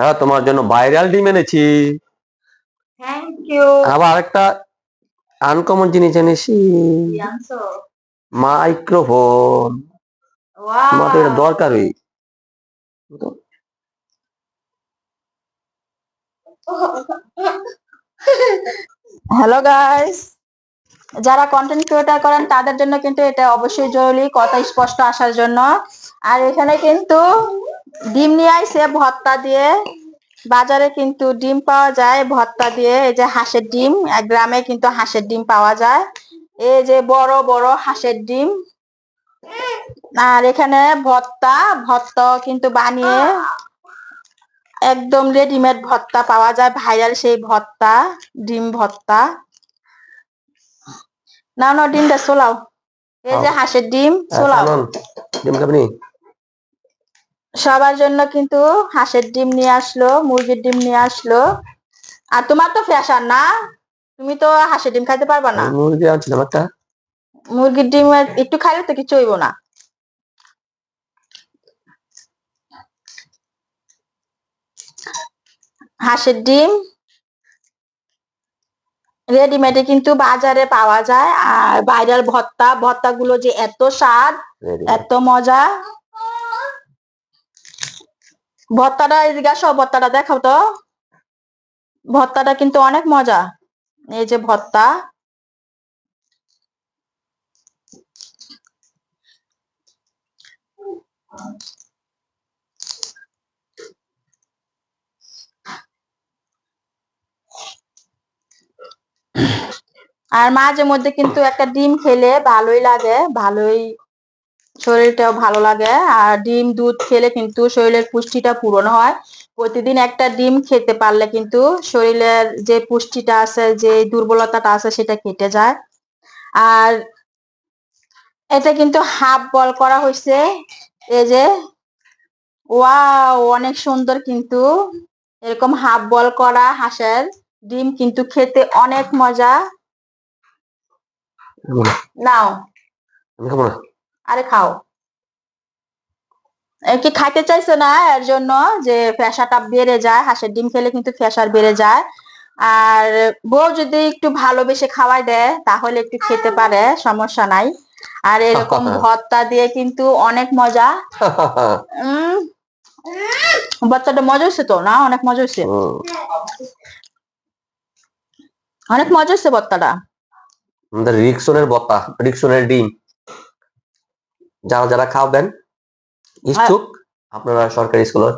হ্যাঁ, তোমার জন্য ভাইরাল ডিম এনেছি। Thank you. আবার একটা আনকমন জিনিস এনেছি, মাইক্রোফোন। তোমার তো এটা দরকারই। হ্যালো গাইস, যারা কন্টেন্ট ক্রিয়েটর করেন তাদের জন্য কিন্তু এটা অবশ্যই জরুরি, কথা স্পষ্ট আসার জন্য। আর এখানে কিন্তু ডিম নিয়ে আইছে ভর্তা দিয়ে। বাজারে কিন্তু ডিম পাওয়া যায় ভর্তা দিয়ে, এই যে হাঁসের ডিম, গ্রামে কিন্তু হাঁসের ডিম পাওয়া যায়, এই যে বড় বড় হাঁসের ডিম। আর এখানে ভর্তা, ভর্তাও কিন্তু বানিয়ে একদম রেডিমেড ভর্তা পাওয়া যায়, ভাইরাল সেই ভর্তা, ডিম ভর্তা। না না, ডিমটা সোলাও, এই যে হাঁসের ডিম সোলাও। ডিম খাবনি? সবার জন্য কিন্তু হাঁসের ডিম নিয়ে আসলো, মুরগির ডিম নিয়ে আসলো। আর তোমার তো ফ্যাশন না, তুমি তো হাঁসের ডিম খাইতে পারবা না। মুরগি আনছিলাম একটা। মুরগির ডিম একটু খাইলে তো কিছু হইব না। হাঁসের ডিম রেডিমেডে কিন্তু বাজারে পাওয়া যায়। আর ভাইরাল ভর্তা, ভর্তাগুলো যে এত স্বাদ, এত মজা। ভর্তাটা এদিকে আসো, ভর্তাটা দেখাও তো। ভর্তাটা কিন্তু অনেক মজা, এই যে ভর্তা। আর মাঝে মধ্যে কিন্তু একটা ডিম খেলে ভালোই লাগে, ভালোই শরীরটাও ভালো লাগে। আর ডিম দুধ খেলে কিন্তু শরীরের পুষ্টিটা পূরণ হয়। প্রতিদিন একটা ডিম খেতে পারলে কিন্তু শরীরের যে পুষ্টিটা আছে, যে দুর্বলতাটা আছে, সেটা কেটে যায়। আর এটা কিন্তু হাফ বল করা হয়েছে, এই যে ওয়াও, অনেক সুন্দর কিন্তু। এরকম হাফ বল করা হাঁসের ডিম কিন্তু খেতে অনেক মজা। নাও, আরে খাও। কি খাইতে চাইছে না, এর জন্য যে প্রেশারটা বেড়ে যায়, হাঁসের ডিম খেলে কিন্তু প্রেশার বেড়ে যায়। আর বউ যদি একটু ভালোবেসে খাওয়াই দেয় তাহলে একটু খেতে পারে, সমস্যা নাই। আর এরকম ভর্তা দিয়ে কিন্তু অনেক মজা। ভর্তাটা মজা হচ্ছে তো না, অনেক মজা হচ্ছে, অনেক মজা হচ্ছে ভর্তাটা। আমাদের রিকশনের ভর্তা, রিকশনের ডিম। যারা যারা খাবেন ইচ্ছুক, আপনারা সরকারি স্কুলের